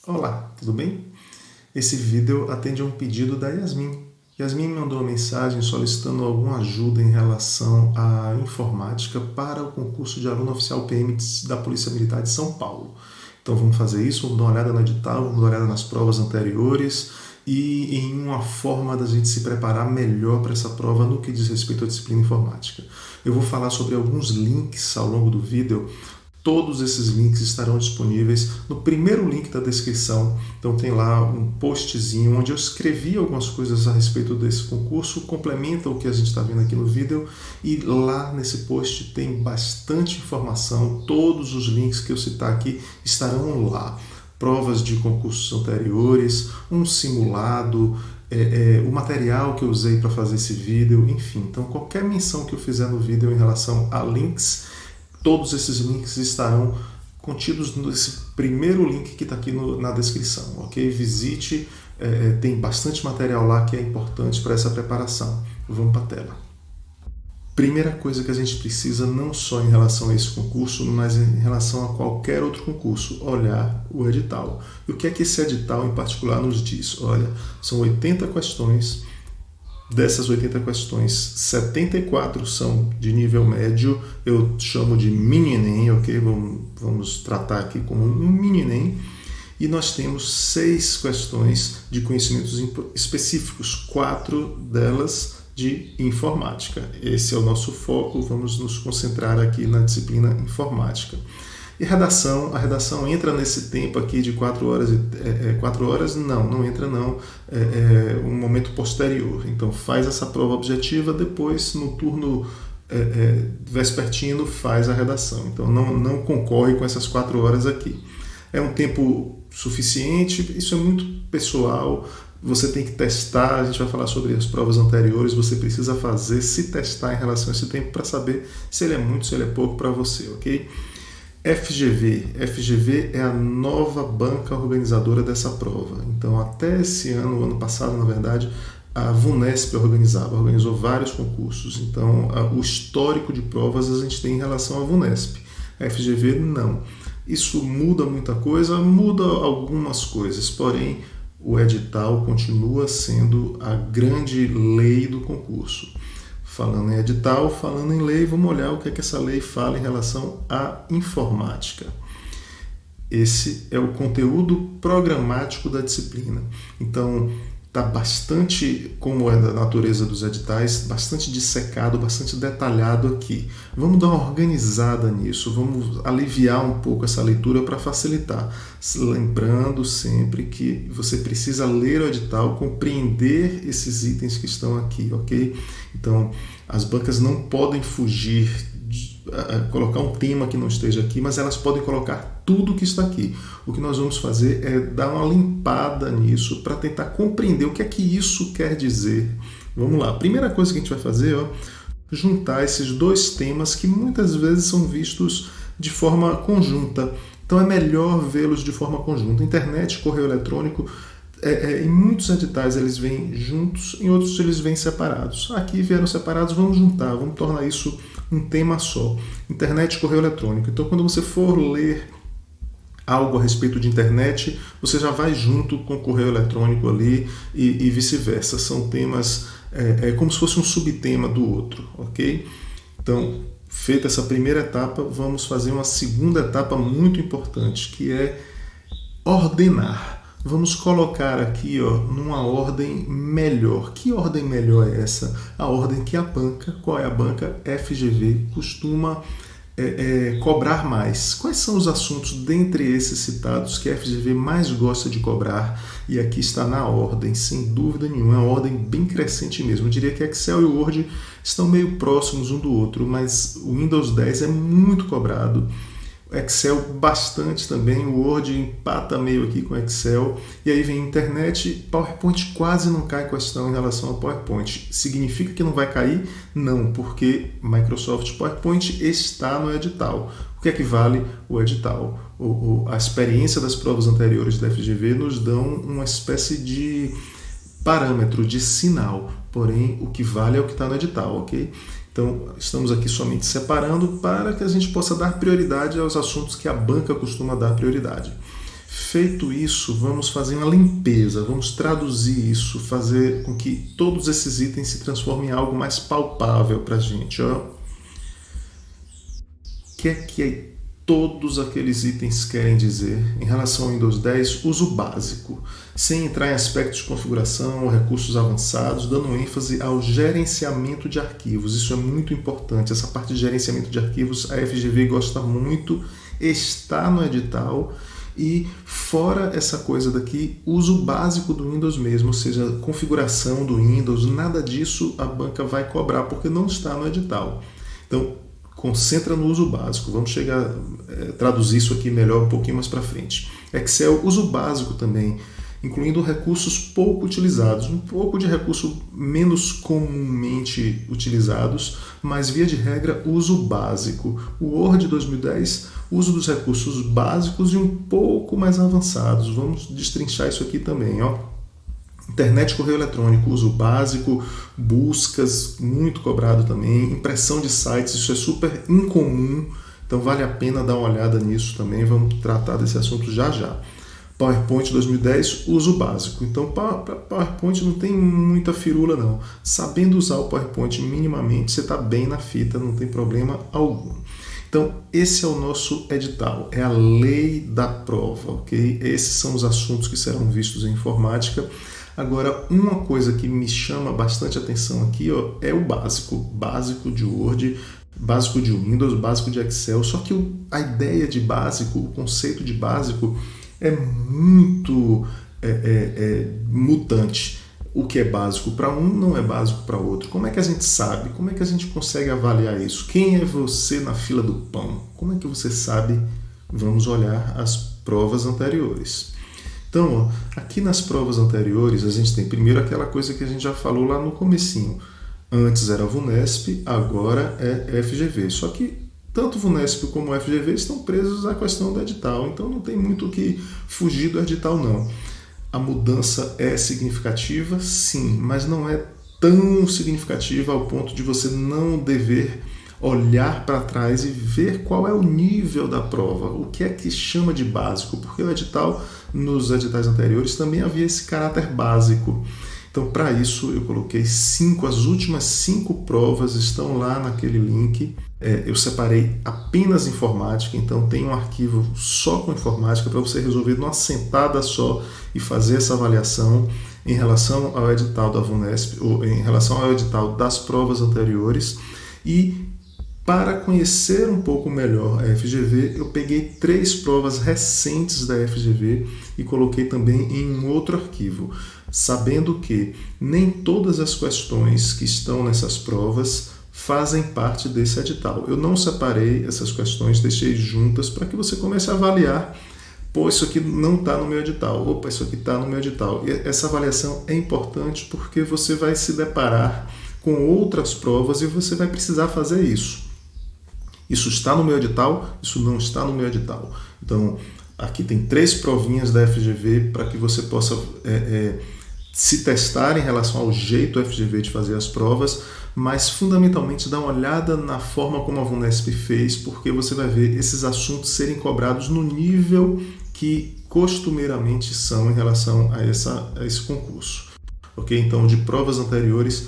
Olá, tudo bem? Esse vídeo atende a um pedido da Yasmin. Yasmin me mandou uma mensagem solicitando alguma ajuda em relação à informática para o concurso de aluno oficial PM da Polícia Militar de São Paulo. Então vamos fazer isso, vamos dar uma olhada no edital, vamos dar uma olhada nas provas anteriores e em uma forma da gente se preparar melhor para essa prova no que diz respeito à disciplina informática. Eu vou falar sobre alguns links ao longo do vídeo. Todos esses links estarão disponíveis no primeiro link da descrição. Então tem lá um postzinho onde eu escrevi algumas coisas a respeito desse concurso, complementa o que a gente está vendo aqui no vídeo, e lá nesse post tem bastante informação. Todos os links que eu citar aqui estarão lá. Provas de concursos anteriores, um simulado, o material que eu usei para fazer esse vídeo, enfim. Então qualquer menção que eu fizer no vídeo em relação a links, todos esses links estarão contidos nesse primeiro link que está aqui na descrição, ok? Visite, tem bastante material lá que é importante para essa preparação. Vamos para a tela. Primeira coisa que a gente precisa, não só em relação a esse concurso, mas em relação a qualquer outro concurso, olhar o edital. E o que é que esse edital em particular nos diz? Olha, são 80 questões. Dessas 80 questões, 74 são de nível médio, eu chamo de mini-ENEM, ok? Vamos tratar aqui como um mini-ENEM. E nós temos 6 questões de conhecimentos específicos, 4 delas de informática. Esse é o nosso foco, vamos nos concentrar aqui na disciplina informática. E a redação entra nesse tempo aqui de 4 horas, 4 horas? Não entra não, é um momento posterior. Então faz essa prova objetiva, depois no turno vespertino faz a redação. Então não concorre com essas 4 horas aqui. É um tempo suficiente, isso é muito pessoal, você tem que testar, a gente vai falar sobre as provas anteriores, você precisa se testar em relação a esse tempo para saber se ele é muito, se ele é pouco para você, ok? FGV é a nova banca organizadora dessa prova. Então, até esse ano, ano passado, na verdade, a VUNESP organizou vários concursos. Então, o histórico de provas a gente tem em relação à VUNESP. A FGV, não. Isso muda muita coisa, muda algumas coisas, porém, o edital continua sendo a grande lei do concurso. Falando em edital, falando em lei, vamos olhar o que é que essa lei fala em relação à informática. Esse é o conteúdo programático da disciplina. Então, está bastante, como é da natureza dos editais, bastante dissecado, bastante detalhado aqui. Vamos dar uma organizada nisso, vamos aliviar um pouco essa leitura para facilitar. Lembrando sempre que você precisa ler o edital, compreender esses itens que estão aqui, ok? Então, as bancas não podem fugir, colocar um tema que não esteja aqui, mas elas podem colocar tudo que está aqui. O que nós vamos fazer é dar uma limpada nisso para tentar compreender o que é que isso quer dizer. Vamos lá. A primeira coisa que a gente vai fazer é juntar esses dois temas que muitas vezes são vistos de forma conjunta. Então é melhor vê-los de forma conjunta. Internet, correio eletrônico, em muitos editais eles vêm juntos, em outros eles vêm separados. Aqui vieram separados, vamos juntar, vamos tornar isso um tema só. Internet e correio eletrônico. Então, quando você for ler algo a respeito de internet, você já vai junto com o correio eletrônico ali e vice-versa. São temas, como se fosse um subtema do outro, ok? Então, feita essa primeira etapa, vamos fazer uma segunda etapa muito importante, que é ordenar. Vamos colocar aqui numa ordem melhor. Que ordem melhor é essa? A ordem que a banca, qual é a banca? FGV, costuma cobrar mais. Quais são os assuntos dentre esses citados que a FGV mais gosta de cobrar? E aqui está na ordem, sem dúvida nenhuma, é uma ordem bem crescente mesmo. Eu diria que Excel e Word estão meio próximos um do outro, mas o Windows 10 é muito cobrado. Excel bastante também, o Word empata meio aqui com Excel, e aí vem internet, PowerPoint quase não cai questão em relação ao PowerPoint. Significa que não vai cair? Não, porque Microsoft PowerPoint está no edital. O que é que vale o edital? A experiência das provas anteriores da FGV nos dão uma espécie de parâmetro, de sinal, porém o que vale é o que está no edital, ok? Então, estamos aqui somente separando para que a gente possa dar prioridade aos assuntos que a banca costuma dar prioridade. Feito isso, vamos fazer uma limpeza, vamos traduzir isso, fazer com que todos esses itens se transformem em algo mais palpável para a gente. Ó. O que é que todos aqueles itens querem dizer em relação ao Windows 10? Uso básico, sem entrar em aspectos de configuração ou recursos avançados, dando ênfase ao gerenciamento de arquivos. Isso é muito importante, essa parte de gerenciamento de arquivos a FGV gosta muito, está no edital. E fora essa coisa daqui, uso básico do Windows mesmo, ou seja, configuração do Windows, nada disso a banca vai cobrar porque não está no edital. Então, concentra no uso básico. Vamos chegar a traduzir isso aqui melhor um pouquinho mais para frente. Excel, uso básico também, incluindo recursos pouco utilizados, um pouco de recurso menos comumente utilizados, mas via de regra, uso básico. O Word 2010, uso dos recursos básicos e um pouco mais avançados. Vamos destrinchar isso aqui também, ó. Internet, correio eletrônico, uso básico, buscas, muito cobrado também, impressão de sites, isso é super incomum, então vale a pena dar uma olhada nisso também, vamos tratar desse assunto já já. PowerPoint 2010, uso básico. Então, para PowerPoint não tem muita firula, não. Sabendo usar o PowerPoint minimamente, você está bem na fita, não tem problema algum. Então, esse é o nosso edital, é a lei da prova, ok? Esses são os assuntos que serão vistos em informática. Agora, uma coisa que me chama bastante atenção aqui, ó, é o básico. Básico de Word, básico de Windows, básico de Excel. Só que a ideia de básico, o conceito de básico é muito mutante. O que é básico para um não é básico para outro. Como é que a gente sabe? Como é que a gente consegue avaliar isso? Quem é você na fila do pão? Como é que você sabe? Vamos olhar as provas anteriores. Então, ó, aqui nas provas anteriores, a gente tem primeiro aquela coisa que a gente já falou lá no comecinho. Antes era a VUNESP, agora é FGV. Só que tanto o VUNESP como o FGV estão presos à questão do edital, então não tem muito o que fugir do edital, não. A mudança é significativa, sim, mas não é tão significativa ao ponto de você não dever olhar para trás e ver qual é o nível da prova, o que é que chama de básico, porque o edital, nos editais anteriores, também havia esse caráter básico. Então, para isso, eu coloquei 5, as últimas 5 provas estão lá naquele link. Eu separei apenas informática, então tem um arquivo só com informática para você resolver numa sentada só e fazer essa avaliação em relação ao edital da VUNESP, ou em relação ao edital das provas anteriores. E para conhecer um pouco melhor a FGV, eu peguei 3 provas recentes da FGV e coloquei também em um outro arquivo, sabendo que nem todas as questões que estão nessas provas fazem parte desse edital. Eu não separei essas questões, deixei juntas para que você comece a avaliar. Pô, isso aqui não está no meu edital. Opa, isso aqui está no meu edital. E essa avaliação é importante porque você vai se deparar com outras provas e você vai precisar fazer isso. Isso está no meu edital, isso não está no meu edital. Então, aqui tem 3 provinhas da FGV para que você possa se testar em relação ao jeito FGV de fazer as provas, mas fundamentalmente dá uma olhada na forma como a VUNESP fez, porque você vai ver esses assuntos serem cobrados no nível que costumeiramente são em relação a esse concurso. Ok? Então, de provas anteriores,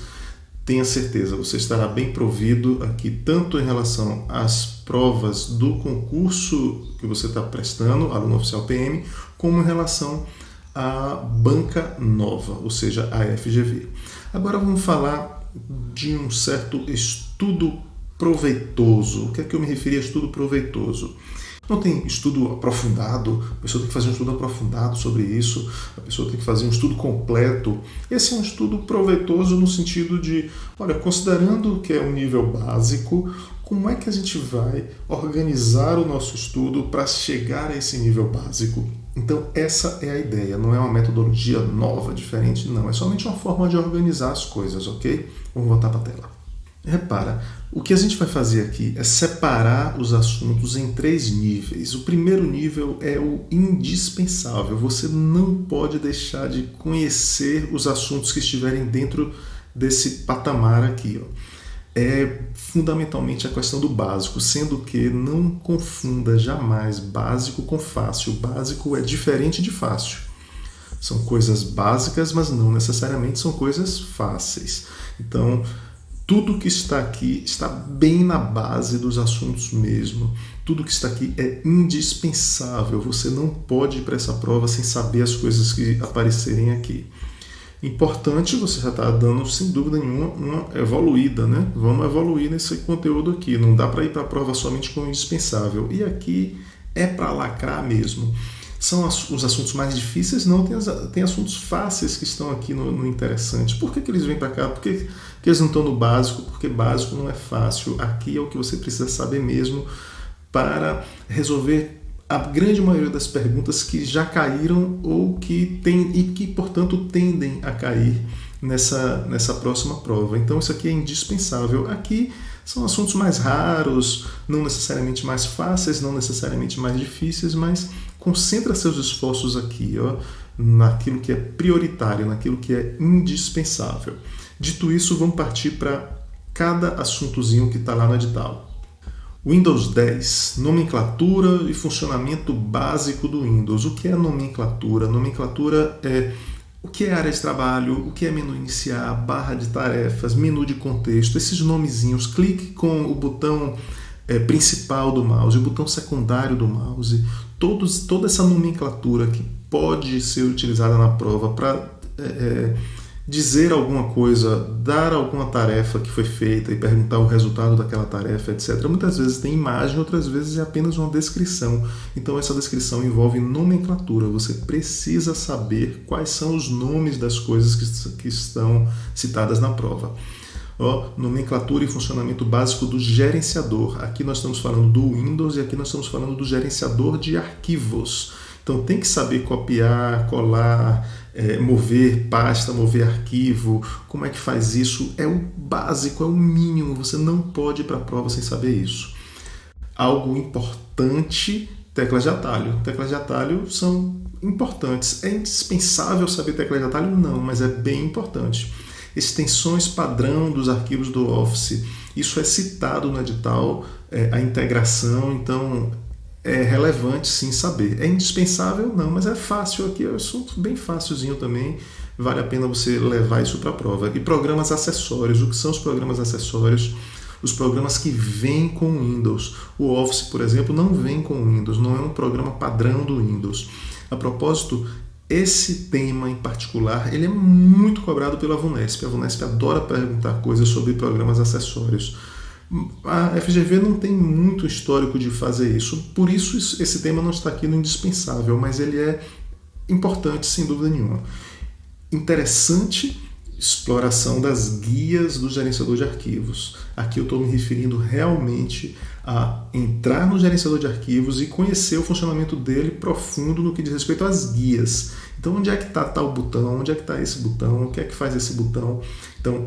tenha certeza, você estará bem provido aqui, tanto em relação às provas do concurso que você está prestando, aluno oficial PM, como em relação à banca nova, ou seja, a FGV. Agora vamos falar de um certo estudo proveitoso. O que é que eu me referi a estudo proveitoso? Não tem estudo aprofundado, a pessoa tem que fazer um estudo aprofundado sobre isso, a pessoa tem que fazer um estudo completo. Esse é um estudo proveitoso no sentido de, olha, considerando que é um nível básico, como é que a gente vai organizar o nosso estudo para chegar a esse nível básico? Então essa é a ideia, não é uma metodologia nova, diferente, não. É somente uma forma de organizar as coisas, ok? Vamos voltar para a tela. Repara, o que a gente vai fazer aqui é separar os assuntos em 3 níveis. O primeiro nível é o indispensável. Você não pode deixar de conhecer os assuntos que estiverem dentro desse patamar aqui, ó. é fundamentalmente a questão do básico, sendo que não confunda jamais básico com fácil. Básico é diferente de fácil. São coisas básicas, mas não necessariamente são coisas fáceis. Então, tudo que está aqui está bem na base dos assuntos mesmo. Tudo que está aqui é indispensável. Você não pode ir para essa prova sem saber as coisas que aparecerem aqui. Importante, você já está dando, sem dúvida nenhuma, uma evoluída, né? Vamos evoluir nesse conteúdo aqui. Não dá para ir para a prova somente com o indispensável. E aqui é para lacrar mesmo. São os assuntos mais difíceis? Não, tem assuntos fáceis que estão aqui no interessante. Por que eles vêm para cá? Por que eles não estão no básico? Porque básico não é fácil. Aqui é o que você precisa saber mesmo para resolver a grande maioria das perguntas que já caíram ou que tem e que, portanto, tendem a cair nessa próxima prova. Então, isso aqui é indispensável. Aqui são assuntos mais raros, não necessariamente mais fáceis, não necessariamente mais difíceis, mas concentra seus esforços aqui, ó, naquilo que é prioritário, naquilo que é indispensável. Dito isso, vamos partir para cada assuntozinho que está lá no edital. Windows 10, nomenclatura e funcionamento básico do Windows. O que é nomenclatura? Nomenclatura é o que é área de trabalho, o que é menu iniciar, barra de tarefas, menu de contexto, esses nomezinhos. Clique com o botão principal do mouse, o botão secundário do mouse, toda essa nomenclatura que pode ser utilizada na prova para dizer alguma coisa, dar alguma tarefa que foi feita e perguntar o resultado daquela tarefa, etc. Muitas vezes tem imagem, outras vezes é apenas uma descrição. Então essa descrição envolve nomenclatura. Você precisa saber quais são os nomes das coisas que estão citadas na prova. Nomenclatura e funcionamento básico do gerenciador. Aqui nós estamos falando do Windows e aqui nós estamos falando do gerenciador de arquivos. Então tem que saber copiar, colar, mover pasta, mover arquivo. Como é que faz isso? É o básico, é o mínimo. Você não pode ir para a prova sem saber isso. Algo importante, teclas de atalho. Teclas de atalho são importantes. É indispensável saber teclas de atalho? Não, mas é bem importante. Extensões padrão dos arquivos do Office. Isso é citado no edital, a integração, então é relevante sim saber. É indispensável? Não, mas é fácil aqui, é um assunto bem fácilzinho também, vale a pena você levar isso para a prova. E programas acessórios, o que são os programas acessórios? Os programas que vêm com o Windows. O Office, por exemplo, não vem com o Windows, não é um programa padrão do Windows. A propósito, esse tema em particular, ele é muito cobrado pela VUNESP. A VUNESP adora perguntar coisas sobre programas acessórios. A FGV não tem muito histórico de fazer isso, por isso esse tema não está aqui no indispensável, mas ele é importante sem dúvida nenhuma. Interessante, exploração das guias do gerenciador de arquivos. Aqui eu estou me referindo realmente a entrar no gerenciador de arquivos e conhecer o funcionamento dele profundo no que diz respeito às guias. Então, onde é que está tal botão? Onde é que está esse botão? O que é que faz esse botão? Então,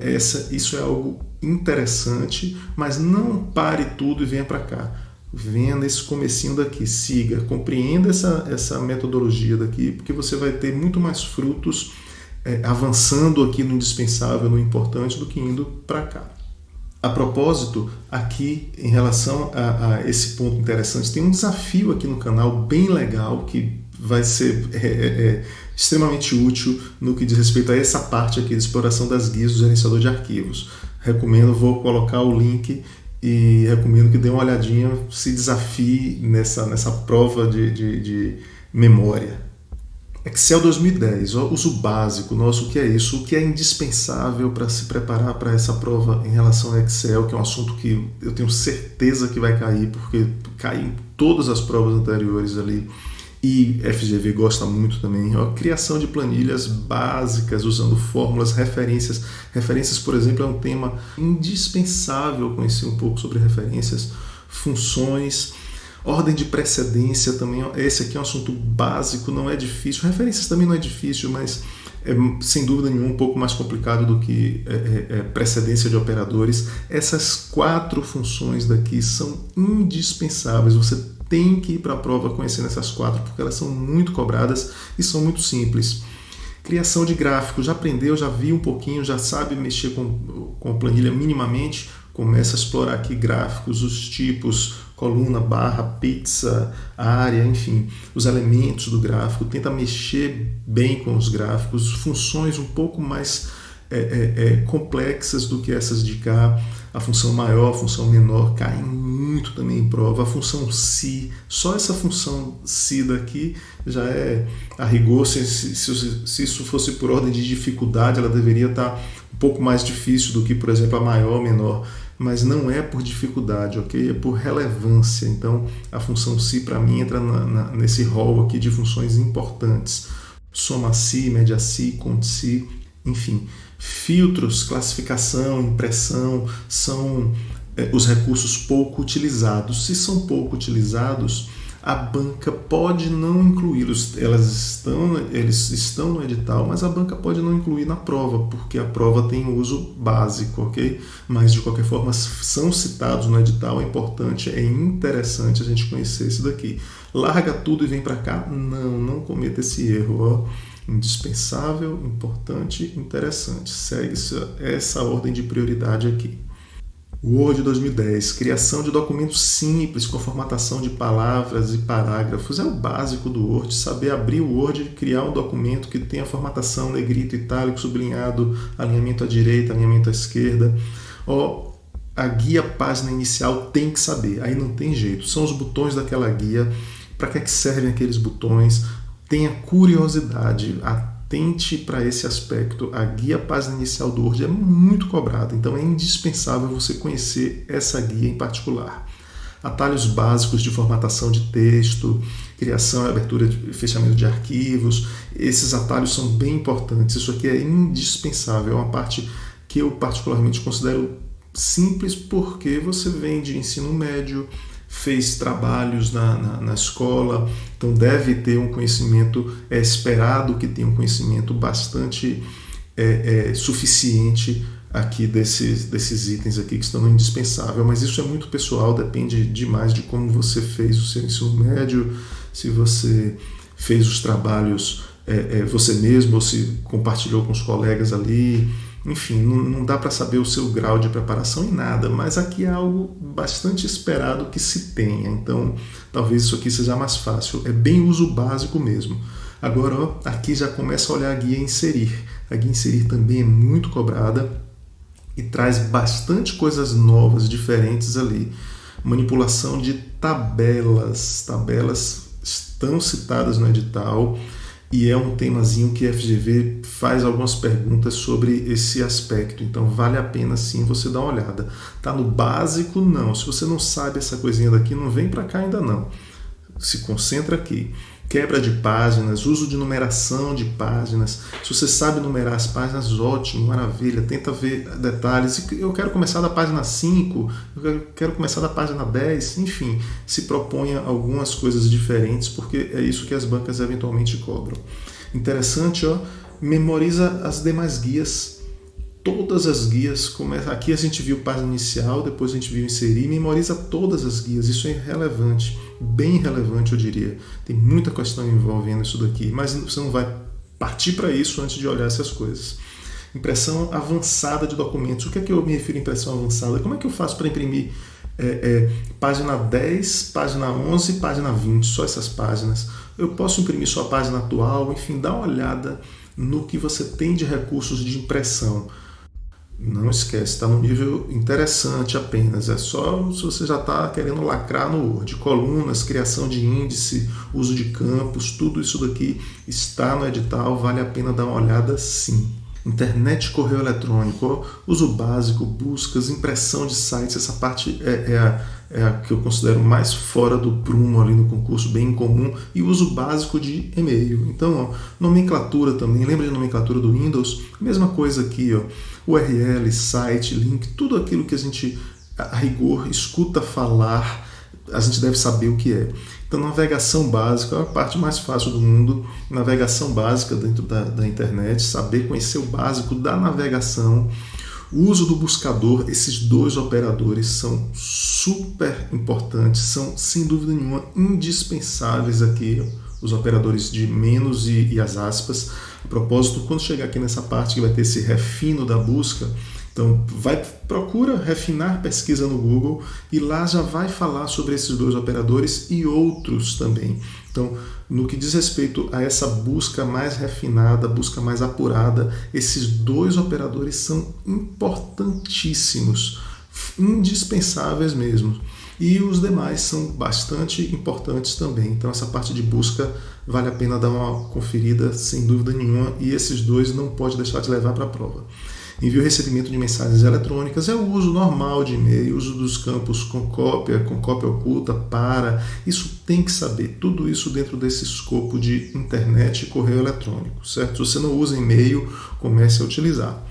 isso é algo interessante, mas não pare tudo e venha para cá. Venha nesse comecinho daqui, siga, compreenda essa metodologia daqui, porque você vai ter muito mais frutos avançando aqui no indispensável, no importante, do que indo para cá. A propósito, aqui em relação a esse ponto interessante, tem um desafio aqui no canal bem legal que vai ser extremamente útil no que diz respeito a essa parte aqui de exploração das guias do gerenciador de arquivos. Recomendo, vou colocar o link e recomendo que dê uma olhadinha, se desafie nessa prova de memória. Excel 2010, uso básico, nossa, o que é isso? O que é indispensável para se preparar para essa prova em relação ao Excel, que é um assunto que eu tenho certeza que vai cair, porque cai em todas as provas anteriores ali, e FGV gosta muito também. Criação de planilhas básicas, usando fórmulas, referências. Referências, por exemplo, é um tema indispensável conhecer um pouco sobre referências, funções. Ordem de precedência também, esse aqui é um assunto básico, não é difícil. Referências também não é difícil, mas é sem dúvida nenhuma um pouco mais complicado do que precedência de operadores. Essas 4 funções daqui são indispensáveis, você tem que ir para a prova conhecendo essas 4, porque elas são muito cobradas e são muito simples. Criação de gráficos, já aprendeu, já viu um pouquinho, já sabe mexer com planilha minimamente. começa a explorar aqui gráficos, os tipos, coluna, barra, pizza, área, enfim, os elementos do gráfico, tenta mexer bem com os gráficos, funções um pouco mais complexas do que essas de cá, a função maior, a função menor caem muito também em prova, a função si, só essa função si daqui já é a rigor, se isso fosse por ordem de dificuldade, ela deveria estar um pouco mais difícil do que, por exemplo, a maior ou menor, mas não é por dificuldade, ok? É por relevância. Então, a função si, para mim, entra nesse rol aqui de funções importantes. Soma si, média si, conte si, enfim. Filtros, classificação, impressão, são os recursos pouco utilizados. Se são pouco utilizados, a banca pode não incluí-los. Eles estão no edital, mas a banca pode não incluir na prova, porque a prova tem uso básico, ok? Mas, de qualquer forma, são citados no edital, é importante, é interessante a gente conhecer isso daqui. Larga tudo e vem para cá? Não cometa esse erro, ó. Indispensável, importante, interessante. Segue essa ordem de prioridade aqui. Word 2010, criação de documentos simples com formatação de palavras e parágrafos. É o básico do Word, saber abrir o Word e criar um documento que tenha formatação, negrito, itálico, sublinhado, alinhamento à direita, alinhamento à esquerda. A guia página inicial tem que saber, aí não tem jeito. São os botões daquela guia, para que servem aqueles botões? Tenha curiosidade, atente para esse aspecto. A guia página inicial do Word é muito cobrada, então é indispensável você conhecer essa guia em particular. Atalhos básicos de formatação de texto, criação e abertura e fechamento de arquivos, esses atalhos são bem importantes. Isso aqui é indispensável, é uma parte que eu particularmente considero simples, porque você vem de ensino médio, fez trabalhos na escola, então deve ter um conhecimento, é esperado que tenha um conhecimento bastante suficiente aqui desses itens aqui que estão no indispensável, mas isso é muito pessoal, depende demais de como você fez o seu ensino médio, se você fez os trabalhos você mesmo ou se compartilhou com os colegas ali. Enfim, não dá para saber o seu grau de preparação em nada, mas aqui é algo bastante esperado que se tenha, então talvez isso aqui seja mais fácil, é bem uso básico mesmo. Agora, aqui já começa a olhar a guia inserir. A guia inserir também é muito cobrada e traz bastante coisas novas, diferentes ali. Manipulação de tabelas. Tabelas estão citadas no edital, e é um temazinho que a FGV faz algumas perguntas sobre esse aspecto, então vale a pena sim você dar uma olhada. Tá no básico? Não. Se você não sabe essa coisinha daqui, não vem para cá ainda não. Se concentra aqui. Quebra de páginas, uso de numeração de páginas. Se você sabe numerar as páginas, ótimo, maravilha. Tenta ver detalhes. Eu quero começar da página 5, eu quero começar da página 10, enfim. Se proponha algumas coisas diferentes, porque é isso que as bancas eventualmente cobram. Interessante, memoriza as demais guias. Todas as guias, aqui a gente viu página inicial, depois a gente viu inserir, memoriza todas as guias, isso é relevante, bem relevante eu diria. Tem muita questão envolvendo isso daqui, mas você não vai partir para isso antes de olhar essas coisas. Impressão avançada de documentos. O que é que eu me refiro a impressão avançada? Como é que eu faço para imprimir página 10, página 11, página 20, só essas páginas? Eu posso imprimir só a página atual, enfim, dá uma olhada no que você tem de recursos de impressão. Não esquece, está no nível interessante apenas, é só se você já está querendo lacrar no Word. Colunas, criação de índice, uso de campos, tudo isso daqui está no edital, vale a pena dar uma olhada sim. Internet, correio eletrônico, uso básico, buscas, impressão de sites, essa parte é a que eu considero mais fora do prumo ali no concurso, bem incomum, e uso básico de e-mail. Então, nomenclatura também, lembra de nomenclatura do Windows? Mesma coisa aqui, URL, site, link, tudo aquilo que a gente, a rigor, escuta falar, a gente deve saber o que é. Então, navegação básica é a parte mais fácil do mundo. Navegação básica dentro da internet, saber conhecer o básico da navegação. O uso do buscador, esses dois operadores são super importantes, são sem dúvida nenhuma indispensáveis aqui, os operadores de menos e as aspas. A propósito, quando chegar aqui nessa parte que vai ter esse refino da busca, Então, procura refinar pesquisa no Google e lá já vai falar sobre esses dois operadores e outros também. Então, no que diz respeito a essa busca mais refinada, busca mais apurada, esses dois operadores são importantíssimos, indispensáveis mesmo. E os demais são bastante importantes também. Então, essa parte de busca vale a pena dar uma conferida, sem dúvida nenhuma, e esses dois não pode deixar de levar para a prova. Envio e recebimento de mensagens eletrônicas é o uso normal de e-mail, uso dos campos com cópia oculta, isso tem que saber, tudo isso dentro desse escopo de internet e correio eletrônico, certo? Se você não usa e-mail, comece a utilizar.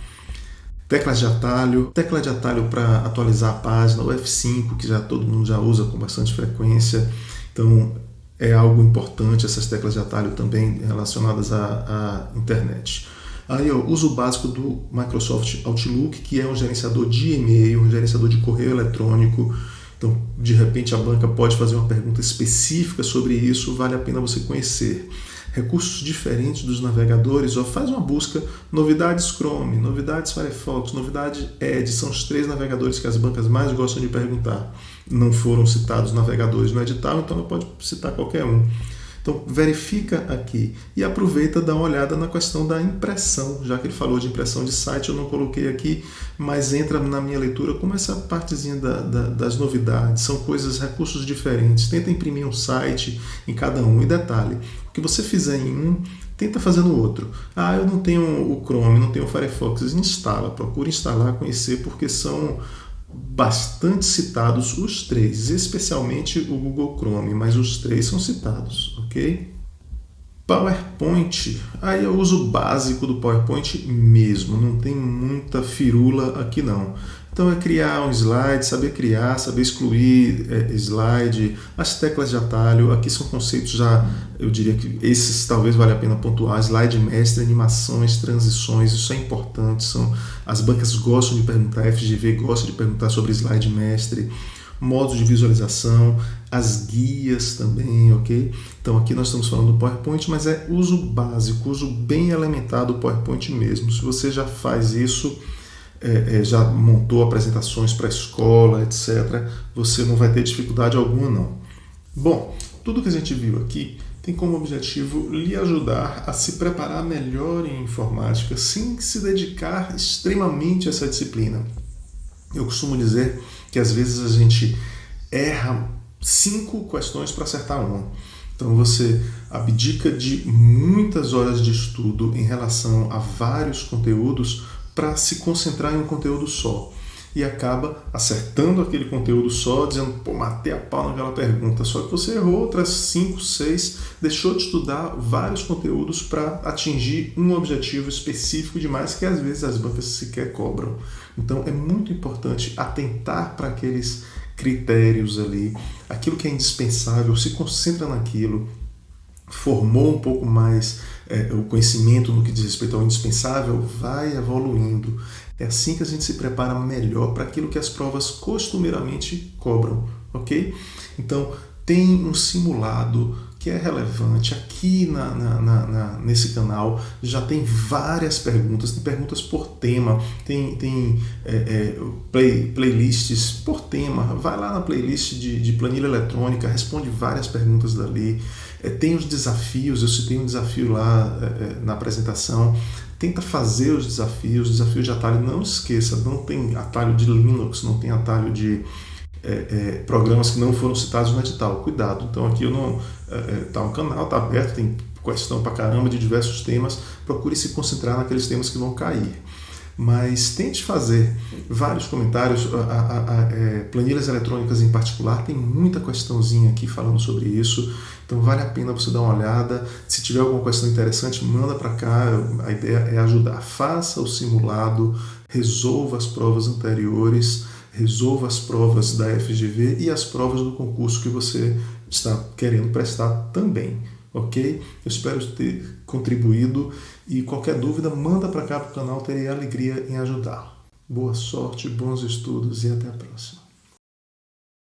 Tecla de atalho para atualizar a página, o F5, que todo mundo já usa com bastante frequência, então é algo importante essas teclas de atalho também relacionadas à internet. Aí, uso básico do Microsoft Outlook, que é um gerenciador de e-mail, um gerenciador de correio eletrônico. Então, de repente, a banca pode fazer uma pergunta específica sobre isso, vale a pena você conhecer. Recursos diferentes dos navegadores, faz uma busca, novidades Chrome, novidades Firefox, novidade Edge, são os 3 navegadores que as bancas mais gostam de perguntar. Não foram citados navegadores no edital, então não pode citar qualquer um. Então, verifica aqui e aproveita, dá uma olhada na questão da impressão, já que ele falou de impressão de site, eu não coloquei aqui, mas entra na minha leitura como essa partezinha das novidades, são coisas, recursos diferentes, tenta imprimir um site em cada um, e detalhe, o que você fizer em um, tenta fazer no outro. Eu não tenho o Chrome, não tenho o Firefox, procura instalar, conhecer, porque são bastante citados os 3, especialmente o Google Chrome, mas os 3 são citados, ok? PowerPoint, aí é o uso básico do PowerPoint mesmo, não tem muita firula aqui não. Então é criar um slide, saber criar, saber excluir slide, as teclas de atalho, aqui são conceitos já, eu diria que esses talvez valha a pena pontuar, slide mestre, animações, transições, isso é importante, as bancas gostam de perguntar, a FGV gosta de perguntar sobre slide mestre, modos de visualização, as guias também, ok? Então aqui nós estamos falando do PowerPoint, mas é uso básico, uso bem elementar do PowerPoint mesmo. Se você já faz isso, já montou apresentações para a escola, etc., você não vai ter dificuldade alguma, não. Bom, tudo que a gente viu aqui tem como objetivo lhe ajudar a se preparar melhor em informática, sem se dedicar extremamente a essa disciplina. Eu costumo dizer que às vezes a gente erra 5 questões para acertar uma. Então você abdica de muitas horas de estudo em relação a vários conteúdos para se concentrar em um conteúdo só. E acaba acertando aquele conteúdo só, dizendo, matei a pau naquela pergunta. Só que você errou outras 5, 6, deixou de estudar vários conteúdos para atingir um objetivo específico demais que às vezes as bancas sequer cobram. Então é muito importante atentar para aqueles critérios ali, aquilo que é indispensável, se concentra naquilo, formou um pouco mais o conhecimento no que diz respeito ao indispensável, vai evoluindo. É assim que a gente se prepara melhor para aquilo que as provas costumeiramente cobram, ok? Então, tem um simulado que é relevante aqui nesse canal, já tem várias perguntas, tem perguntas por tema, tem playlists por tema, vai lá na playlist de planilha eletrônica, responde várias perguntas dali, tem os desafios, eu citei um desafio lá na apresentação, tenta fazer os desafios de atalho, não esqueça, não tem atalho de Linux, não tem atalho de programas que não foram citados no edital, cuidado. Então aqui eu não tá um canal, tá aberto, tem questão pra caramba de diversos temas, procure se concentrar naqueles temas que vão cair, mas tente fazer vários comentários, planilhas eletrônicas em particular, tem muita questãozinha aqui falando sobre isso, então vale a pena você dar uma olhada, se tiver alguma questão interessante, manda para cá, a ideia é ajudar, faça o simulado, resolva as provas anteriores, resolva as provas da FGV e as provas do concurso que você está querendo prestar também, ok? Eu espero ter contribuído e qualquer dúvida, manda para cá para o canal, terei alegria em ajudar. Boa sorte, bons estudos e até a próxima.